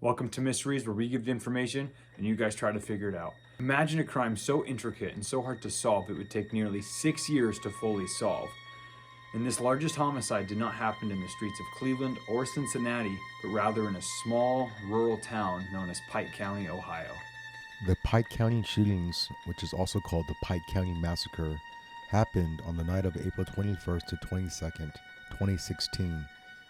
Welcome to Mysteries, where we give the information and you guys try to figure it out. Imagine a crime so intricate and so hard to solve it would take nearly 6 years to fully solve. And this largest homicide did not happen in the streets of Cleveland or Cincinnati, but rather in a small rural town known as Pike County, Ohio. The Pike County shootings, which is also called the Pike County Massacre, happened on the night of April 21st to 22nd, 2016,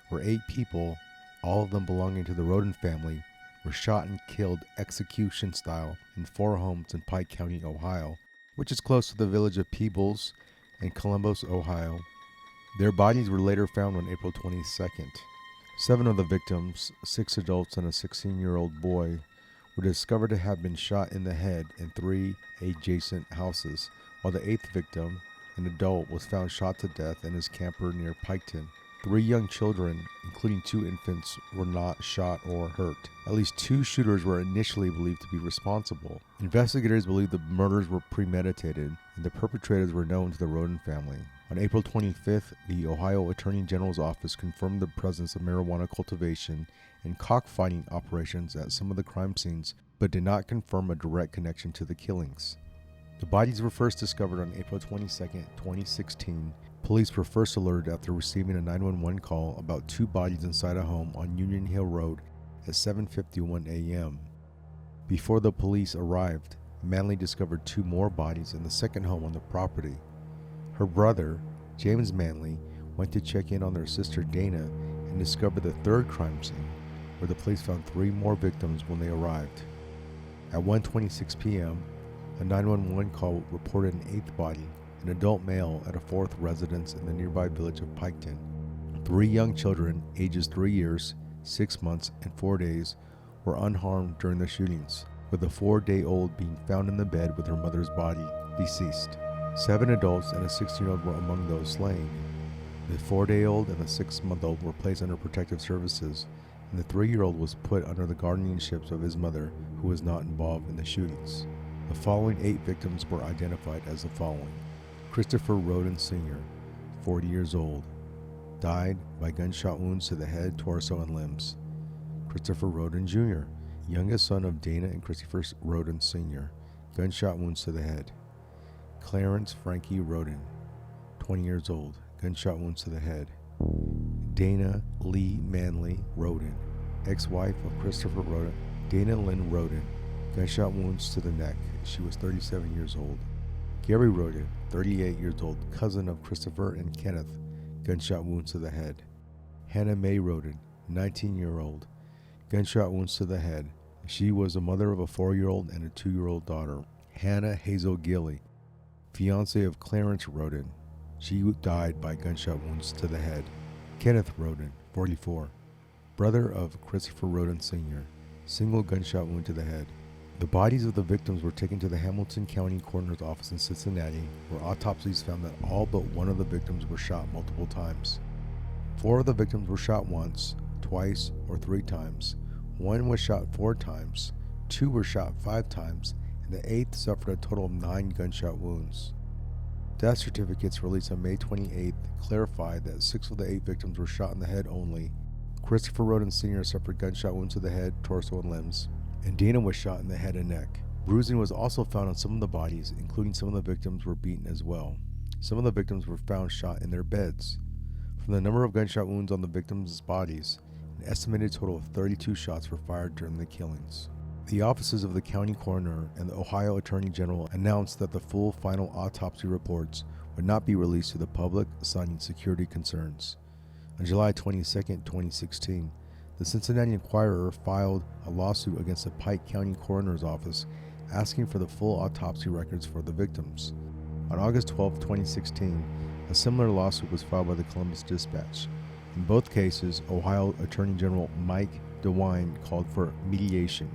where 8 people, all of them belonging to the Roden family, were shot and killed execution style in 4 homes in Pike County, Ohio, which is close to the village of Peebles in Columbus, Ohio. Their bodies were later found on April 22nd. 7 of the victims, 6 adults and a 16-year-old boy, were discovered to have been shot in the head in 3 adjacent houses, while the 8th victim, an adult, was found shot to death in his camper near Piketon. 3 young children, including 2 infants, were not shot or hurt. At least 2 shooters were initially believed to be responsible. Investigators believe the murders were premeditated, and the perpetrators were known to the Roden family. On April 25th, the Ohio Attorney General's office confirmed the presence of marijuana cultivation and cockfighting operations at some of the crime scenes, but did not confirm a direct connection to the killings. The bodies were first discovered on April 22, 2016. Police were first alerted after receiving a 911 call about 2 bodies inside a home on Union Hill Road at 7:51 a.m. Before the police arrived, Manley discovered 2 more bodies in the second home on the property. Her brother, James Manley, went to check in on their sister Dana and discovered the 3rd crime scene, where the police found 3 more victims when they arrived. At 1:26 p.m., a 911 call reported an 8th body, an adult male at a 4th residence in the nearby village of Piketon. 3 young children, ages 3 years, 6 months, and 4 days, were unharmed during the shootings, with a 4-day-old being found in the bed with her mother's body, deceased. 7 adults and a 16-year-old were among those slain. The 4-day-old and the 6-month-old were placed under protective services, and the 3-year-old was put under the guardianship of his mother, who was not involved in the shootings. The following 8 victims were identified as the following. Christopher Roden Sr., 40 years old, died by gunshot wounds to the head, torso, and limbs. Christopher Roden Jr., youngest son of Dana and Christopher Roden Sr., gunshot wounds to the head. Clarence Frankie Roden, 20 years old, gunshot wounds to the head. Dana Lee Manley Roden, ex-wife of Christopher Roden. Dana Lynn Roden, gunshot wounds to the neck. She was 37 years old. Gary Roden, 38 years old, cousin of Christopher and Kenneth, gunshot wounds to the head. Hannah Mae Roden, 19-year-old, gunshot wounds to the head. She was the mother of a 4-year-old and a 2-year-old daughter. Hannah Hazel Gilley, fiance of Clarence Roden. She died by gunshot wounds to the head. Kenneth Roden, 44, brother of Christopher Roden Sr., single gunshot wound to the head. The bodies of the victims were taken to the Hamilton County Coroner's Office in Cincinnati, where autopsies found that all but one of the victims were shot multiple times. 4 of the victims were shot once, twice, or 3 times. 1 was shot 4 times, 2 were shot 5 times, and the 8th suffered a total of 9 gunshot wounds. Death certificates released on May 28th clarified that 6 of the 8 victims were shot in the head only. Christopher Roden Sr. suffered gunshot wounds to the head, torso, and limbs, and Dana was shot in the head and neck. Bruising was also found on some of the bodies, including some of the victims were beaten as well. Some of the victims were found shot in their beds. From the number of gunshot wounds on the victims' bodies, an estimated total of 32 shots were fired during the killings. The offices of the county coroner and the Ohio Attorney General announced that the full final autopsy reports would not be released to the public, citing security concerns. On July 22, 2016, the Cincinnati Enquirer filed a lawsuit against the Pike County Coroner's Office asking for the full autopsy records for the victims. On August 12, 2016, a similar lawsuit was filed by the Columbus Dispatch. In both cases, Ohio Attorney General Mike DeWine called for mediation,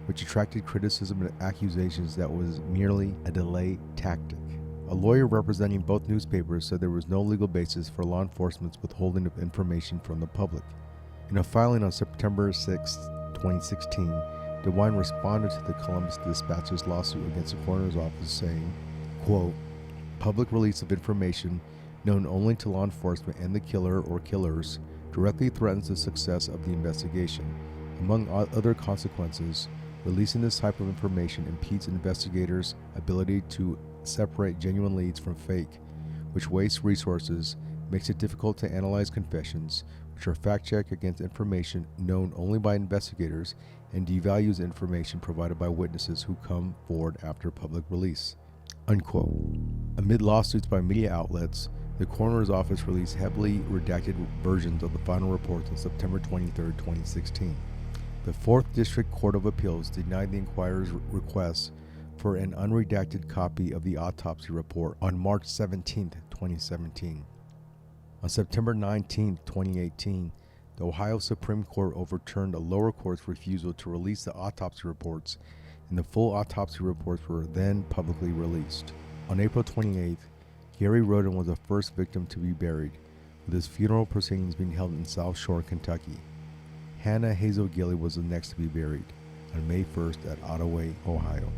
which attracted criticism and accusations that was merely a delay tactic. A lawyer representing both newspapers said there was no legal basis for law enforcement's withholding of information from the public. In a filing on September 6, 2016, DeWine responded to the Columbus Dispatch's lawsuit against the coroner's office saying, quote, "Public release of information known only to law enforcement and the killer or killers directly threatens the success of the investigation. Among other consequences, releasing this type of information impedes investigators' ability to separate genuine leads from fake, which wastes resources, makes it difficult to analyze confessions, which are fact-checked against information known only by investigators, and devalues information provided by witnesses who come forward after public release." Unquote. Amid lawsuits by media outlets, the coroner's office released heavily redacted versions of the final reports on September 23, 2016. The 4th District Court of Appeals denied the inquirer's request for an unredacted copy of the autopsy report on March 17, 2017. On September 19, 2018, the Ohio Supreme Court overturned a lower court's refusal to release the autopsy reports, and the full autopsy reports were then publicly released. On April 28th, Gary Roden was the first victim to be buried, with his funeral proceedings being held in South Shore, Kentucky. Hannah Hazel Gilley was the next to be buried, on May 1st at Ottaway, Ohio.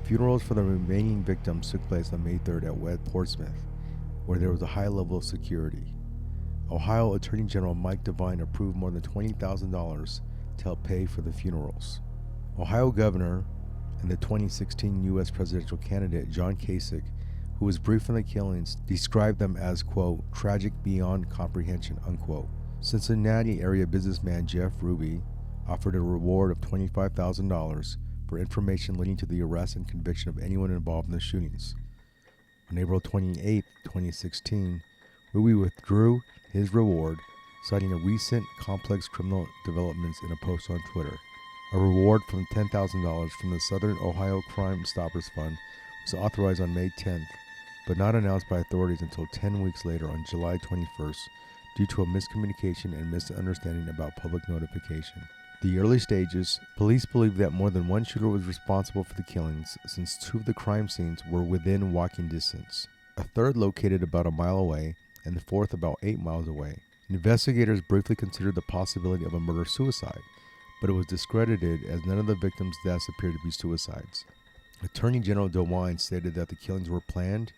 Funerals for the remaining victims took place on May 3rd at West Portsmouth, where there was a high level of security. Ohio Attorney General Mike DeWine approved more than $20,000 to help pay for the funerals. Ohio Governor and the 2016 U.S. presidential candidate John Kasich, who was briefed on the killings, described them as, quote, "tragic beyond comprehension," unquote. Cincinnati area businessman Jeff Ruby offered a reward of $25,000 for information leading to the arrest and conviction of anyone involved in the shootings. On April 28, 2016, Ruby withdrew his reward, citing a recent complex criminal developments in a post on Twitter. A reward from $10,000 from the Southern Ohio Crime Stoppers Fund was authorized on May 10th, but not announced by authorities until 10 weeks later on July 21st due to a miscommunication and misunderstanding about public notification. The early stages, police believed that more than one shooter was responsible for the killings, since 2 of the crime scenes were within walking distance, a third located about a mile away, and the 4th about 8 miles away. Investigators briefly considered the possibility of a murder-suicide, but it was discredited as none of the victims' deaths appeared to be suicides. Attorney General DeWine stated that the killings were planned,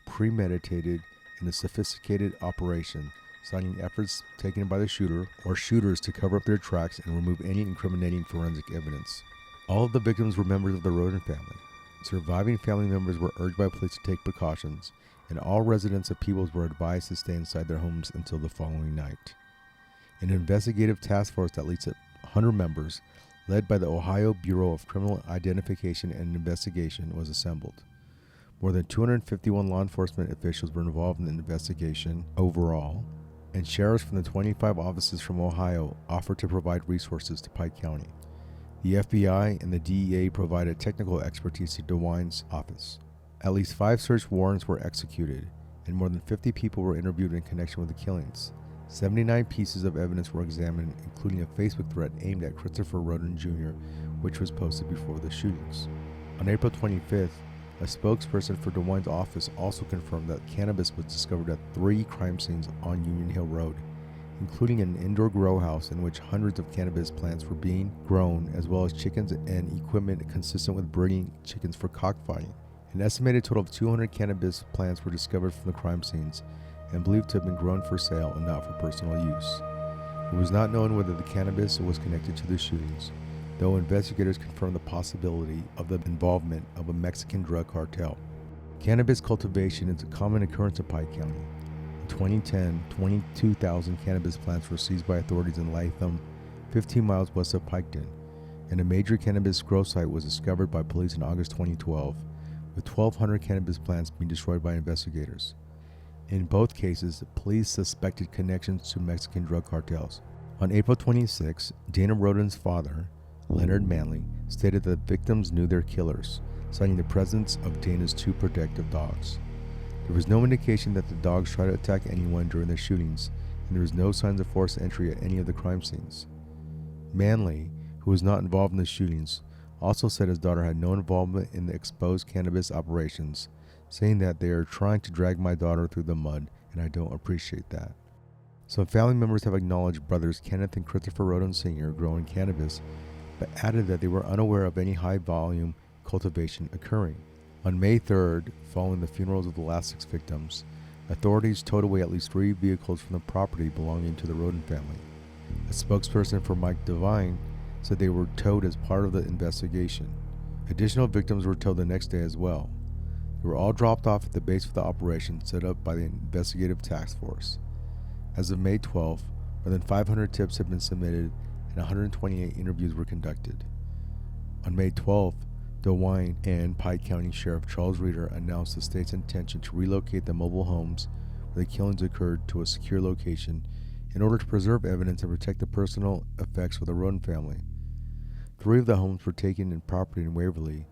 premeditated, and a sophisticated operation, citing efforts taken by the shooter or shooters to cover up their tracks and remove any incriminating forensic evidence. All of the victims were members of the Roden family. Surviving family members were urged by police to take precautions, and all residents of Peebles were advised to stay inside their homes until the following night. An investigative task force that leads 100 members, led by the Ohio Bureau of Criminal Identification and Investigation, was assembled. More than 251 law enforcement officials were involved in the investigation overall, and sheriffs from the 25 offices from Ohio offered to provide resources to Pike County. The FBI and the DEA provided technical expertise to DeWine's office. At least 5 search warrants were executed, and more than 50 people were interviewed in connection with the killings. 79 pieces of evidence were examined, including a Facebook threat aimed at Christopher Roden Jr., which was posted before the shootings. On April 25th, a spokesperson for DeWine's office also confirmed that cannabis was discovered at 3 crime scenes on Union Hill Road, including an indoor grow house in which hundreds of cannabis plants were being grown, as well as chickens and equipment consistent with breeding chickens for cockfighting. An estimated total of 200 cannabis plants were discovered from the crime scenes and believed to have been grown for sale and not for personal use. It was not known whether the cannabis was connected to the shootings, though investigators confirmed the possibility of the involvement of a Mexican drug cartel. Cannabis cultivation is a common occurrence in Pike County. In 2010, 22,000 cannabis plants were seized by authorities in Latham, 15 miles west of Piketon, and a major cannabis grow site was discovered by police in August 2012, with 1,200 cannabis plants being destroyed by investigators. In both cases, police suspected connections to Mexican drug cartels. On April 26, Dana Roden's father, Leonard Manley, stated that victims knew their killers, citing the presence of Dana's 2 protective dogs. There was no indication that the dogs tried to attack anyone during the shootings, and there was no signs of forced entry at any of the crime scenes. Manley, who was not involved in the shootings, also said his daughter had no involvement in the exposed cannabis operations, saying that they are trying to drag my daughter through the mud, and I don't appreciate that. Some family members have acknowledged brothers Kenneth and Christopher Roden Sr. growing cannabis, but added that they were unaware of any high-volume cultivation occurring. On May 3rd, following the funerals of the last 6 victims, authorities towed away at least 3 vehicles from the property belonging to the Roden family. A spokesperson for Mike DeWine said they were towed as part of the investigation. Additional victims were towed the next day as well. They were all dropped off at the base of the operation set up by the investigative task force. As of May 12th, more than 500 tips had been submitted and 128 interviews were conducted. On May 12th, DeWine and Pike County Sheriff Charles Reeder announced the state's intention to relocate the mobile homes where the killings occurred to a secure location in order to preserve evidence and protect the personal effects of the Roden family. 3 of the homes were taken in property in Waverly,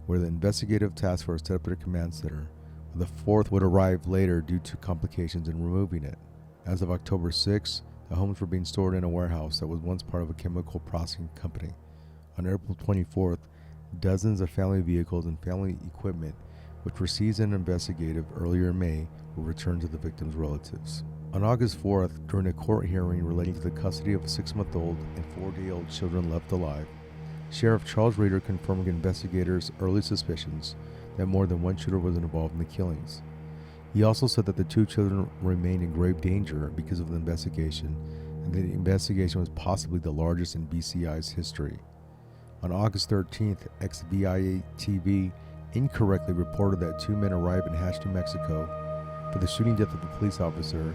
where the investigative task force set up their command center, while the 4th would arrive later due to complications in removing it. As of October 6, the homes were being stored in a warehouse that was once part of a chemical processing company. On April 24th, dozens of family vehicles and family equipment, which were seized and investigated earlier in May, were returned to the victims' relatives. On August 4th, during a court hearing relating to the custody of 6-month-old and 4-day-old children left alive, Sheriff Charles Reeder confirmed investigators' early suspicions that more than one shooter was involved in the killings. He also said that the 2 children remained in grave danger because of the investigation, and that the investigation was possibly the largest in BCI's history. On August 13th, XVIA-TV incorrectly reported that 2 men arrived in Hatch, New Mexico for the shooting death of the police officer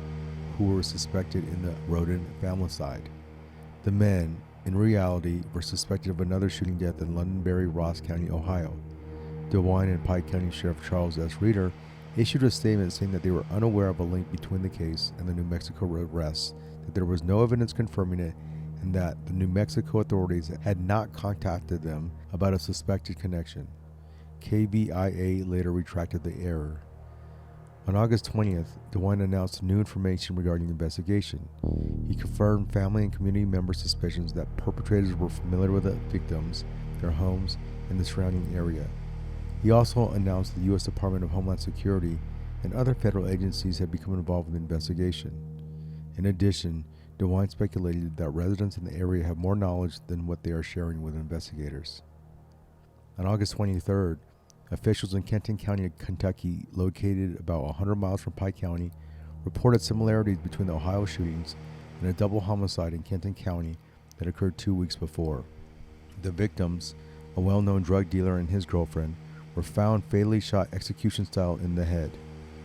who were suspected in the Roden familicide. The men, in reality, were suspected of another shooting death in Londonderry, Ross County, Ohio. DeWine and Pike County Sheriff Charles S. Reeder issued a statement saying that they were unaware of a link between the case and the New Mexico arrests, that there was no evidence confirming it, and that the New Mexico authorities had not contacted them about a suspected connection. KVIA later retracted the error. On August 20th, DeWine announced new information regarding the investigation. He confirmed family and community member suspicions that perpetrators were familiar with the victims, their homes, and the surrounding area. He also announced the U.S. Department of Homeland Security and other federal agencies had become involved in the investigation. In addition, DeWine speculated that residents in the area have more knowledge than what they are sharing with investigators. On August 23rd, officials in Kenton County, Kentucky, located about 100 miles from Pike County, reported similarities between the Ohio shootings and a double homicide in Kenton County that occurred 2 weeks before. The victims, a well-known drug dealer and his girlfriend, were found fatally shot execution-style in the head.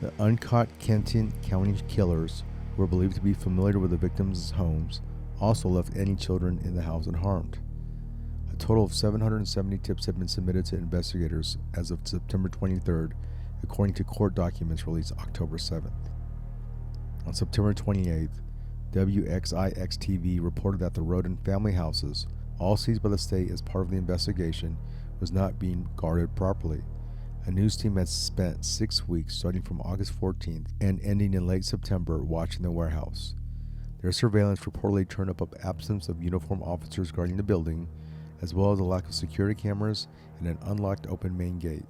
The uncaught Kenton County killers, who were believed to be familiar with the victims' homes, also left any children in the house unharmed. A total of 770 tips have been submitted to investigators as of September 23rd, according to court documents released October 7th. On September 28th, WXIX-TV reported that the Roden family houses, all seized by the state as part of the investigation, was not being guarded properly. A news team had spent 6 weeks starting from August 14th and ending in late September watching the warehouse. Their surveillance reportedly turned up absence of uniformed officers guarding the building, as well as a lack of security cameras and an unlocked open main gate.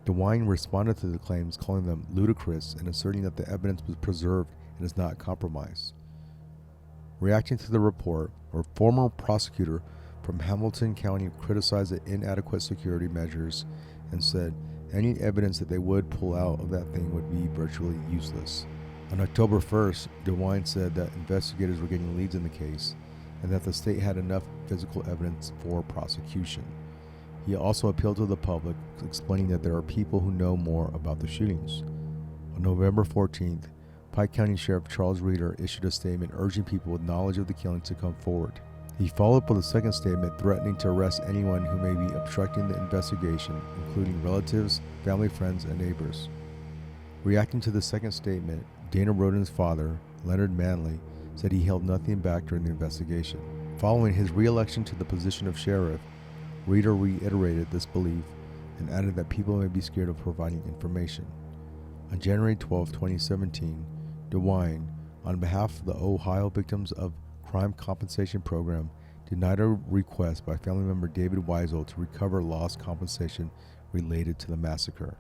DeWine responded to the claims, calling them ludicrous and asserting that the evidence was preserved and is not compromised. Reacting to the report, a former prosecutor from Hamilton County criticized the inadequate security measures and said any evidence that they would pull out of that thing would be virtually useless. On October 1st, DeWine said that investigators were getting leads in the case and that the state had enough physical evidence for prosecution. He also appealed to the public, explaining that there are people who know more about the shootings. On November 14th, Pike County Sheriff Charles Reeder issued a statement urging people with knowledge of the killings to come forward. He followed up with a second statement threatening to arrest anyone who may be obstructing the investigation, including relatives, family, friends, and neighbors. Reacting to the second statement, Dana Roden's father, Leonard Manley, said he held nothing back during the investigation. Following his re-election to the position of sheriff, Reeder reiterated this belief and added that people may be scared of providing information. On January 12, 2017, DeWine, on behalf of the Ohio Victims of Crime Compensation Program, denied a request by family member David Weisel to recover lost compensation related to the massacre.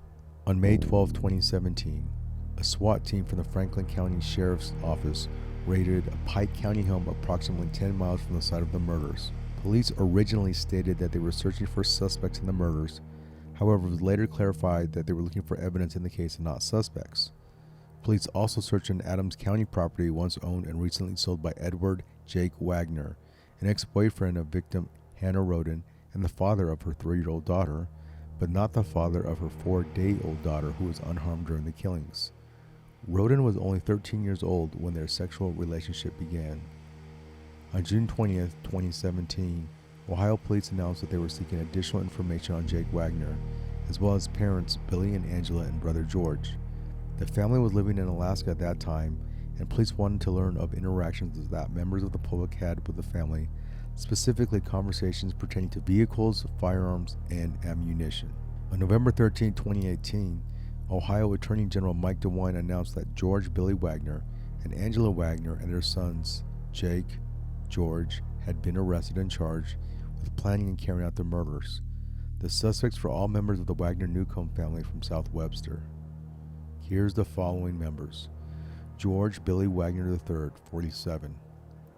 On May 12, 2017, a SWAT team from the Franklin County Sheriff's Office raided a Pike County home approximately 10 miles from the site of the murders. Police originally stated that they were searching for suspects in the murders. However, it was later clarified that they were looking for evidence in the case and not suspects. Police also searched an Adams County property once owned and recently sold by Edward Jake Wagner an ex-boyfriend of victim Hannah Roden, and the father of her 3-year-old daughter, but not the father of her 4-day-old daughter who was unharmed during the killings. Roden was only 13 years old when their sexual relationship began. On June 20th, 2017, Ohio police announced that they were seeking additional information on Jake Wagner, as well as parents Billy and Angela and brother George. The family was living in Alaska at that time, and police wanted to learn of interactions that members of the public had with the family, specifically conversations pertaining to vehicles, firearms, and ammunition. On November 13, 2018, Ohio Attorney General Mike DeWine announced that George Billy Wagner and Angela Wagner and their sons, Jake, George, had been arrested and charged with planning and carrying out the murders. The suspects were all members of the Wagner Newcomb family from South Webster. Here's the following members: George Billy Wagner III, 47.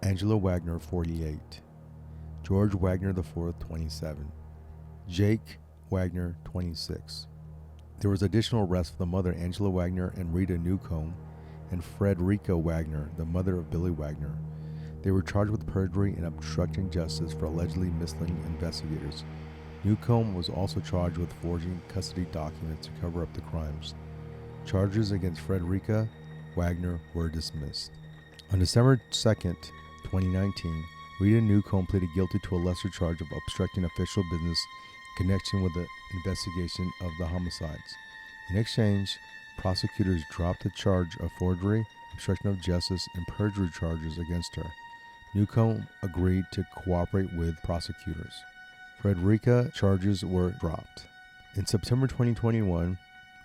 Angela Wagner, 48. George Wagner IV, 27. Jake Wagner, 26. There was additional arrests for the mother, Angela Wagner, and Rita Newcomb, and Frederica Wagner, the mother of Billy Wagner. They were charged with perjury and obstructing justice for allegedly misleading investigators. Newcomb was also charged with forging custody documents to cover up the crimes. Charges against Frederica Wagner were dismissed. On December 2nd, 2019, Rita Newcomb pleaded guilty to a lesser charge of obstructing official business in connection with the investigation of the homicides. In exchange, prosecutors dropped the charge of forgery, obstruction of justice, and perjury charges against her. Newcomb agreed to cooperate with prosecutors. Frederica charges were dropped. In September 2021,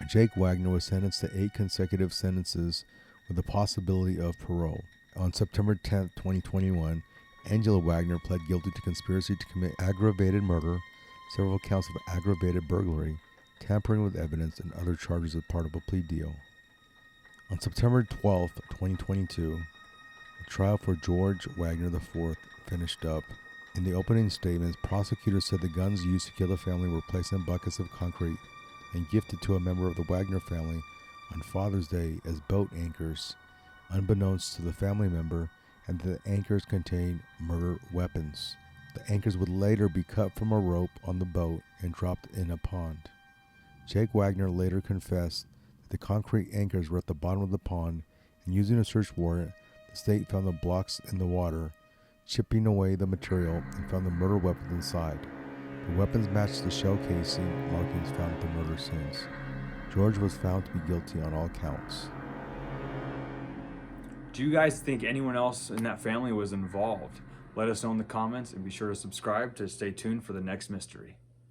Jake Wagner was sentenced to 8 consecutive sentences with the possibility of parole. On September 10, 2021, Angela Wagner pled guilty to conspiracy to commit aggravated murder, several counts of aggravated burglary, tampering with evidence, and other charges as part of a plea deal. On September 12, 2022, the trial for George Wagner IV finished up. In the opening statements, prosecutors said the guns used to kill the family were placed in buckets of concrete and gifted to a member of the Wagner family on Father's Day as boat anchors, unbeknownst to the family member, and that the anchors contained murder weapons. The anchors would later be cut from a rope on the boat and dropped in a pond. Jake Wagner later confessed that the concrete anchors were at the bottom of the pond, and using a search warrant, the state found the blocks in the water, chipping away the material, and found the murder weapons inside. The weapons matched the shell casing markings found at the murder scenes. George was found to be guilty on all counts. Do you guys think anyone else in that family was involved? Let us know in the comments, and be sure to subscribe to stay tuned for the next mystery.